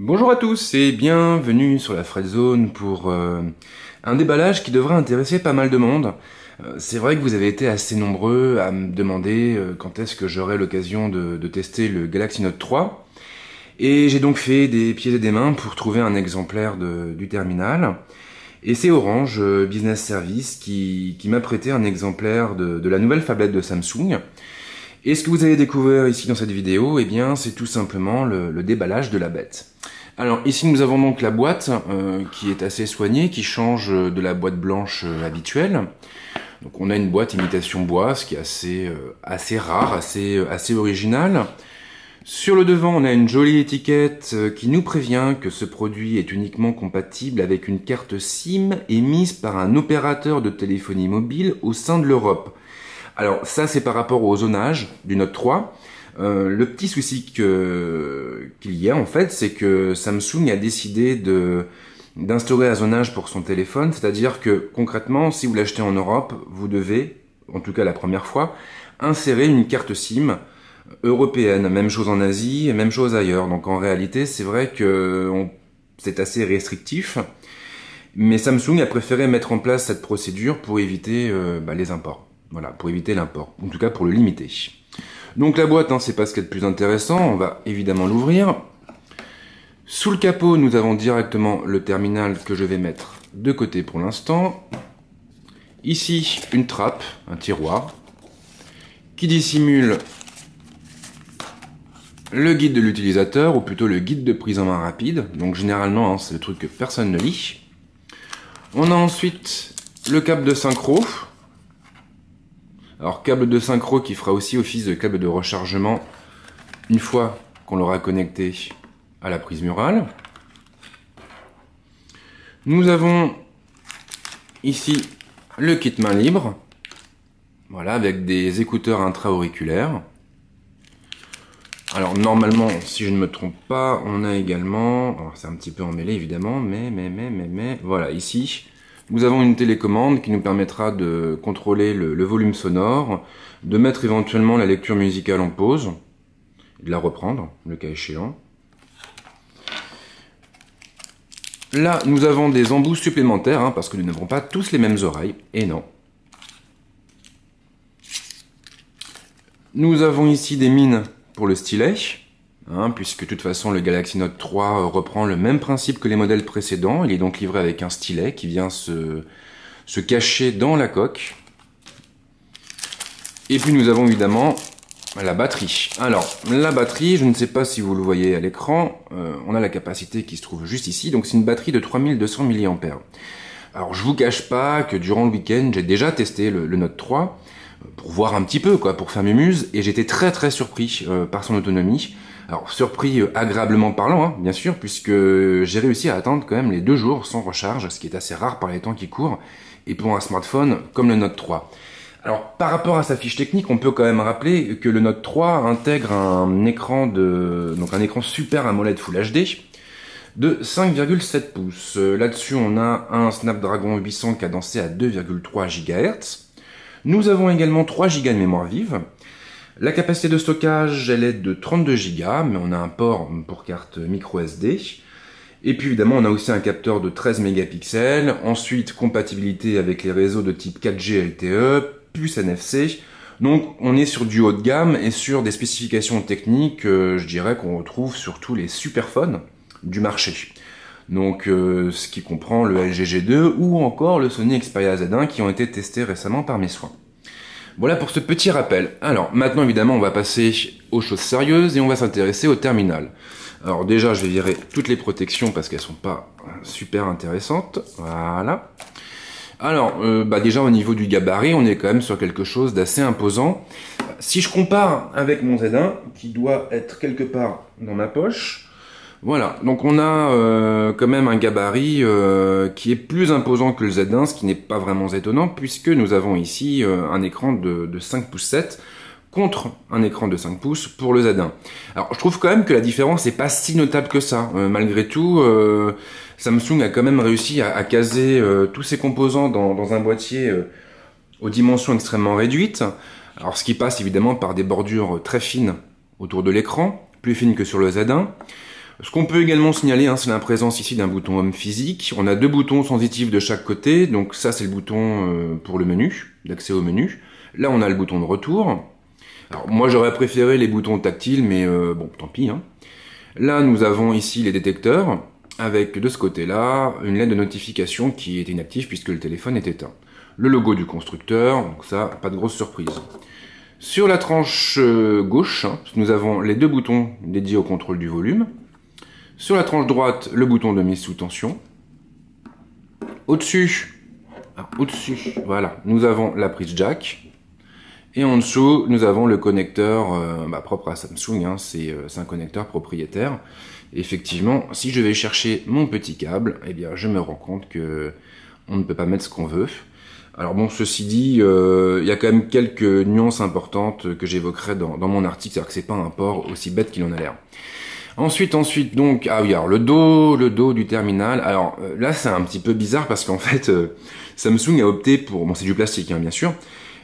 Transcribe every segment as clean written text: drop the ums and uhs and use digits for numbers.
Bonjour à tous et bienvenue sur la Fred Zone pour un déballage qui devrait intéresser pas mal de monde. C'est vrai que vous avez été assez nombreux à me demander quand est-ce que j'aurai l'occasion de tester le Galaxy Note 3. Et j'ai donc fait des pieds et des mains pour trouver un exemplaire du terminal. Et c'est Orange Business Service qui m'a prêté un exemplaire de la nouvelle phablette de Samsung. Et ce que vous allez découvrir ici dans cette vidéo, eh bien, c'est tout simplement le déballage de la bête. Alors ici nous avons donc la boîte qui est assez soignée, qui change de la boîte blanche habituelle. Donc on a une boîte imitation bois, ce qui est assez rare, assez original. Sur le devant, on a une jolie étiquette qui nous prévient que ce produit est uniquement compatible avec une carte SIM émise par un opérateur de téléphonie mobile au sein de l'Europe. Alors ça c'est par rapport au zonage du Note 3. Le petit souci qu'il y a en fait, c'est que Samsung a décidé d'instaurer un zonage pour son téléphone, c'est-à-dire que concrètement, si vous l'achetez en Europe, vous devez, en tout cas la première fois, insérer une carte SIM européenne. Même chose en Asie, même chose ailleurs. Donc en réalité, c'est vrai que c'est assez restrictif. Mais Samsung a préféré mettre en place cette procédure pour éviter les imports. Voilà, pour éviter l'import. En tout cas, pour le limiter. Donc la boîte, c'est pas ce qu'il y a de plus intéressant. On va évidemment l'ouvrir. Sous le capot, nous avons directement le terminal que je vais mettre de côté pour l'instant. Ici, une trappe, un tiroir, qui dissimule le guide de l'utilisateur, ou plutôt le guide de prise en main rapide. Donc généralement, c'est le truc que personne ne lit. On a ensuite le câble de synchro. Alors câble de synchro qui fera aussi office de câble de rechargement une fois qu'on l'aura connecté à la prise murale. Nous avons ici le kit main libre, voilà, avec des écouteurs intra-auriculaires. Alors normalement, si je ne me trompe pas, on a également, alors c'est un petit peu emmêlé évidemment, mais voilà, ici, nous avons une télécommande qui nous permettra de contrôler le volume sonore, de mettre éventuellement la lecture musicale en pause, et de la reprendre, le cas échéant. Là, nous avons des embouts supplémentaires, parce que nous n'avons pas tous les mêmes oreilles, et non. Nous avons ici des mines pour le stylet, puisque de toute façon le Galaxy Note 3 reprend le même principe que les modèles précédents. Il est donc livré avec un stylet qui vient se cacher dans la coque. Et puis nous avons évidemment la batterie. Alors la batterie, je ne sais pas si vous le voyez à l'écran, on a la capacité qui se trouve juste ici, donc c'est une batterie de 3200 mAh. Alors je vous cache pas que durant le week-end, j'ai déjà testé le Note 3, pour voir un petit peu, pour faire mes muses, et j'étais très surpris par son autonomie. Alors surpris agréablement parlant, bien sûr, puisque j'ai réussi à attendre quand même les 2 jours sans recharge, ce qui est assez rare par les temps qui courent, et pour un smartphone comme le Note 3. Alors par rapport à sa fiche technique, on peut quand même rappeler que le Note 3 intègre un écran Super AMOLED Full HD de 5,7 pouces. Là-dessus, on a un Snapdragon 800 cadencé à 2,3 GHz. Nous avons également 3 Go de mémoire vive. La capacité de stockage, elle est de 32 Go, mais on a un port pour carte micro SD. Et puis évidemment, on a aussi un capteur de 13 mégapixels. Ensuite, compatibilité avec les réseaux de type 4G LTE, puce NFC. Donc on est sur du haut de gamme et sur des spécifications techniques, je dirais qu'on retrouve sur tous les superphones du marché. Donc ce qui comprend le LG G2 ou encore le Sony Xperia Z1 qui ont été testés récemment par mes soins. Voilà pour ce petit rappel. Alors maintenant évidemment on va passer aux choses sérieuses et on va s'intéresser au terminal. Alors déjà je vais virer toutes les protections parce qu'elles sont pas super intéressantes. Voilà. Alors déjà au niveau du gabarit on est quand même sur quelque chose d'assez imposant. Si je compare avec mon Z1 qui doit être quelque part dans ma poche, voilà, donc on a quand même un gabarit qui est plus imposant que le Z1, ce qui n'est pas vraiment étonnant, puisque nous avons ici un écran de 5 pouces 7 contre un écran de 5 pouces pour le Z1. Alors je trouve quand même que la différence n'est pas si notable que ça. Malgré tout, Samsung a quand même réussi à caser tous ses composants dans un boîtier aux dimensions extrêmement réduites. Alors ce qui passe évidemment par des bordures très fines autour de l'écran, plus fines que sur le Z1. Ce qu'on peut également signaler, hein, c'est la présence ici d'un bouton Home physique. On a deux boutons sensitifs de chaque côté, donc ça c'est le bouton pour le menu, d'accès au menu. Là on a le bouton de retour. Alors moi j'aurais préféré les boutons tactiles, mais bon, tant pis. Hein. Là nous avons ici les détecteurs, avec de ce côté-là une lettre de notification qui est inactive puisque le téléphone est éteint. Le logo du constructeur, donc ça, pas de grosse surprise. Sur la tranche gauche, hein, nous avons les deux boutons dédiés au contrôle du volume. Sur la tranche droite, le bouton de mise sous tension. Au-dessus, voilà, nous avons la prise jack. Et en dessous, nous avons le connecteur propre à Samsung, hein, c'est un connecteur propriétaire. Et effectivement, si je vais chercher mon petit câble, eh bien, je me rends compte que on ne peut pas mettre ce qu'on veut. Alors bon, ceci dit, il y a quand même quelques nuances importantes que j'évoquerai dans mon article, c'est-à-dire que c'est pas un port aussi bête qu'il en a l'air. Ensuite, donc, ah oui, alors le dos du terminal. Alors là, c'est un petit peu bizarre parce qu'en fait, Samsung a opté pour, bon, c'est du plastique, hein, bien sûr,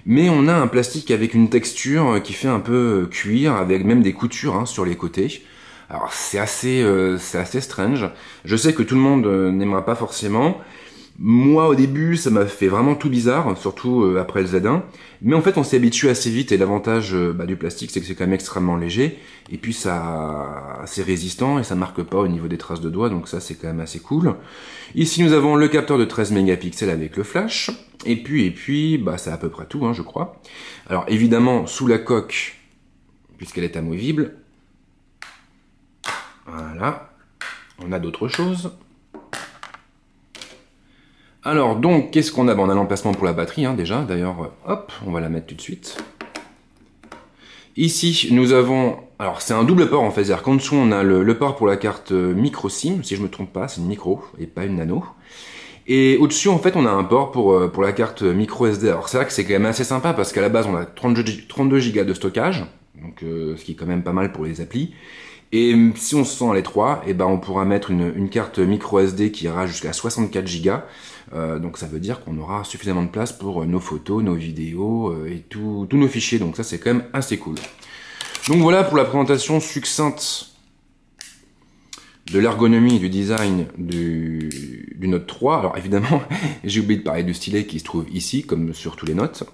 mais on a un plastique avec une texture qui fait un peu cuir, avec même des coutures hein, sur les côtés. Alors c'est assez strange. Je sais que tout le monde n'aimera pas forcément. Moi, au début, ça m'a fait vraiment tout bizarre, surtout après le Z1. Mais en fait, on s'y habitue assez vite. Et l'avantage du plastique, c'est que c'est quand même extrêmement léger. Et puis, c'est résistant et ça marque pas au niveau des traces de doigts. Donc ça, c'est quand même assez cool. Ici, nous avons le capteur de 13 mégapixels avec le flash. Et puis, c'est à peu près tout, hein, je crois. Alors, évidemment, sous la coque, puisqu'elle est amovible, voilà, on a d'autres choses. Alors donc, qu'est-ce qu'on a? On a l'emplacement pour la batterie, hein, déjà, d'ailleurs, hop, on va la mettre tout de suite. Ici, nous avons, alors c'est un double port en fait, c'est-à-dire qu'en dessous on a le port pour la carte micro SIM, si je me trompe pas, c'est une micro et pas une nano. Et au-dessus en fait on a un port pour la carte micro SD. Alors c'est vrai que c'est quand même assez sympa parce qu'à la base on a 32 Go de stockage, donc ce qui est quand même pas mal pour les applis. Et si on se sent à l'étroit, et ben on pourra mettre une carte micro SD qui ira jusqu'à 64 Go. Donc ça veut dire qu'on aura suffisamment de place pour nos photos, nos vidéos et tous nos fichiers. Donc ça c'est quand même assez cool. Donc voilà pour la présentation succincte de l'ergonomie et du design du Note 3. Alors évidemment, j'ai oublié de parler du stylet qui se trouve ici, comme sur tous les notes.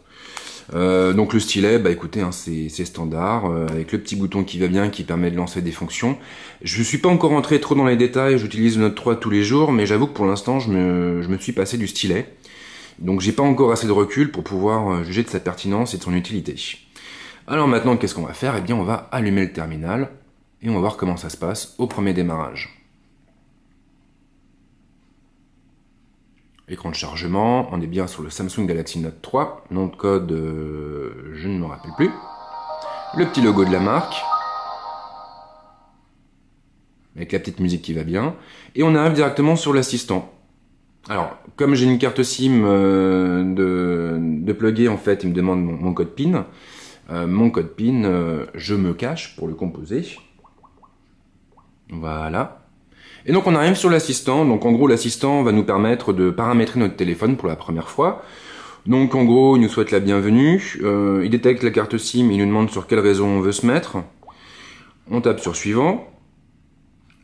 Donc le stylet, écoutez, hein, c'est standard, avec le petit bouton qui va bien, qui permet de lancer des fonctions. Je suis pas encore rentré trop dans les détails, j'utilise le Note 3 tous les jours, mais j'avoue que pour l'instant, je me suis passé du stylet. Donc j'ai pas encore assez de recul pour pouvoir juger de sa pertinence et de son utilité. Alors maintenant, qu'est-ce qu'on va faire? Eh bien, on va allumer le terminal, et on va voir comment ça se passe au premier démarrage. Écran de chargement, on est bien sur le Samsung Galaxy Note 3, nom de code, je ne me rappelle plus. Le petit logo de la marque, avec la petite musique qui va bien. Et on arrive directement sur l'assistant. Alors, comme j'ai une carte SIM de plugger, en fait, il me demande mon code PIN. Mon code PIN, je me cache pour le composer. Voilà. Et donc on arrive sur l'assistant, donc en gros l'assistant va nous permettre de paramétrer notre téléphone pour la première fois. Donc en gros il nous souhaite la bienvenue, il détecte la carte SIM, il nous demande sur quel réseau on veut se mettre. On tape sur suivant.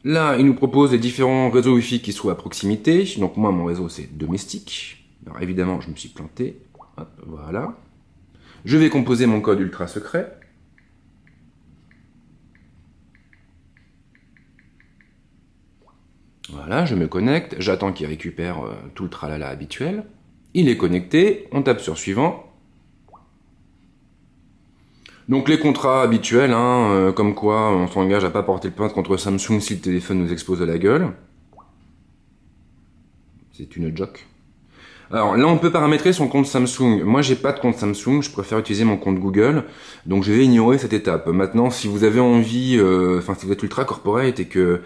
Là il nous propose les différents réseaux Wi-Fi qui sont à proximité, donc moi mon réseau c'est domestique. Alors évidemment je me suis planté, hop, voilà. Je vais composer mon code ultra secret. Voilà, je me connecte, j'attends qu'il récupère tout le tralala habituel. Il est connecté, on tape sur suivant. Donc les contrats habituels, hein, comme quoi on s'engage à pas porter le plainte contre Samsung si le téléphone nous explose à la gueule. C'est une joke. Alors là on peut paramétrer son compte Samsung. Moi j'ai pas de compte Samsung, je préfère utiliser mon compte Google. Donc je vais ignorer cette étape. Maintenant si vous avez envie, si vous êtes ultra corporate et que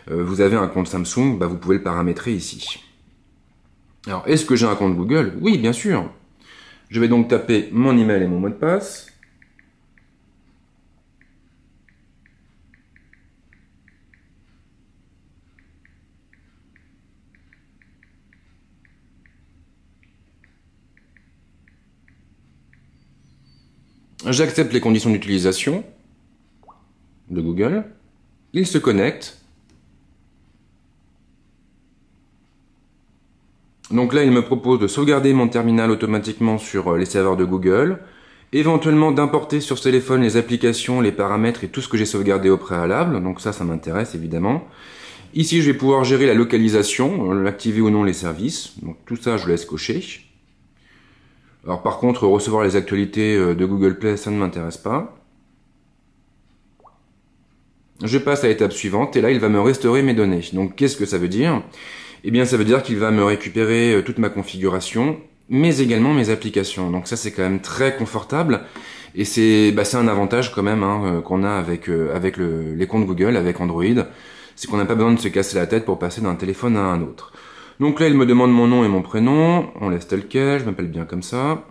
vous avez un compte Samsung, vous pouvez le paramétrer ici. Alors, est-ce que j'ai un compte Google? Oui, bien sûr. Je vais donc taper mon email et mon mot de passe. J'accepte les conditions d'utilisation de Google. Il se connecte. Donc là, il me propose de sauvegarder mon terminal automatiquement sur les serveurs de Google, éventuellement d'importer sur ce téléphone les applications, les paramètres et tout ce que j'ai sauvegardé au préalable. Donc ça m'intéresse évidemment. Ici, je vais pouvoir gérer la localisation, l'activer ou non les services. Donc tout ça, je le laisse cocher. Alors par contre, recevoir les actualités de Google Play, ça ne m'intéresse pas. Je passe à l'étape suivante et là, il va me restaurer mes données. Donc qu'est-ce que ça veut dire? Eh bien, ça veut dire qu'il va me récupérer toute ma configuration, mais également mes applications. Donc ça, c'est quand même très confortable. Et c'est un avantage quand même qu'on a avec les comptes Google, avec Android. C'est qu'on n'a pas besoin de se casser la tête pour passer d'un téléphone à un autre. Donc là, il me demande mon nom et mon prénom. On laisse tel quel, je m'appelle bien comme ça.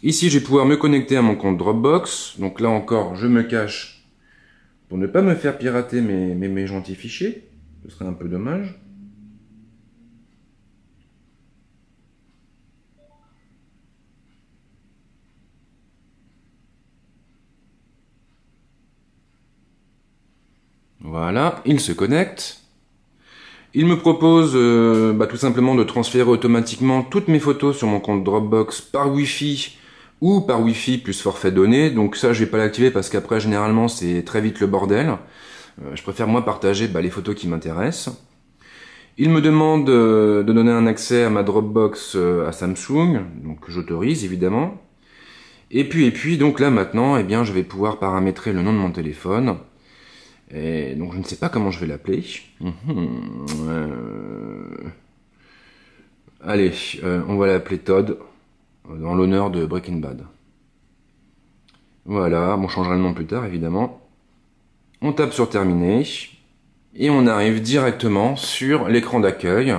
Ici, je vais pouvoir me connecter à mon compte Dropbox. Donc là encore, je me cache pour ne pas me faire pirater mes gentils fichiers. Ce serait un peu dommage. Voilà, il se connecte. Il me propose tout simplement de transférer automatiquement toutes mes photos sur mon compte Dropbox par Wi-Fi ou par Wi-Fi plus forfait donné. Donc ça, je vais pas l'activer parce qu'après, généralement, c'est très vite le bordel. Je préfère moi partager les photos qui m'intéressent. Il me demande de donner un accès à ma Dropbox à Samsung, donc j'autorise évidemment. Et puis donc là maintenant, eh bien, je vais pouvoir paramétrer le nom de mon téléphone. Et donc je ne sais pas comment je vais l'appeler. Allez, on va l'appeler Todd, dans l'honneur de Breaking Bad. Voilà, on changera le nom plus tard évidemment. On tape sur terminer et on arrive directement sur l'écran d'accueil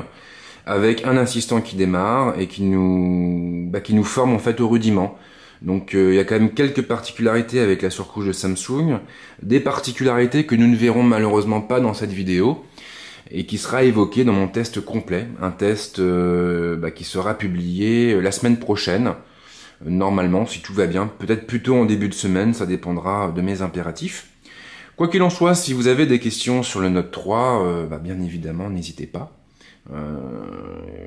avec un assistant qui démarre et qui nous forme en fait au rudiment. Donc il y a quand même quelques particularités avec la surcouche de Samsung, des particularités que nous ne verrons malheureusement pas dans cette vidéo et qui sera évoqué dans mon test complet, un test qui sera publié la semaine prochaine. Normalement, si tout va bien, peut-être plutôt en début de semaine, ça dépendra de mes impératifs. Quoi qu'il en soit, si vous avez des questions sur le Note 3, bien évidemment, n'hésitez pas.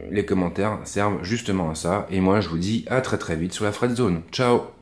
Les commentaires servent justement à ça. Et moi, je vous dis à très très vite sur la Friendzone. Ciao!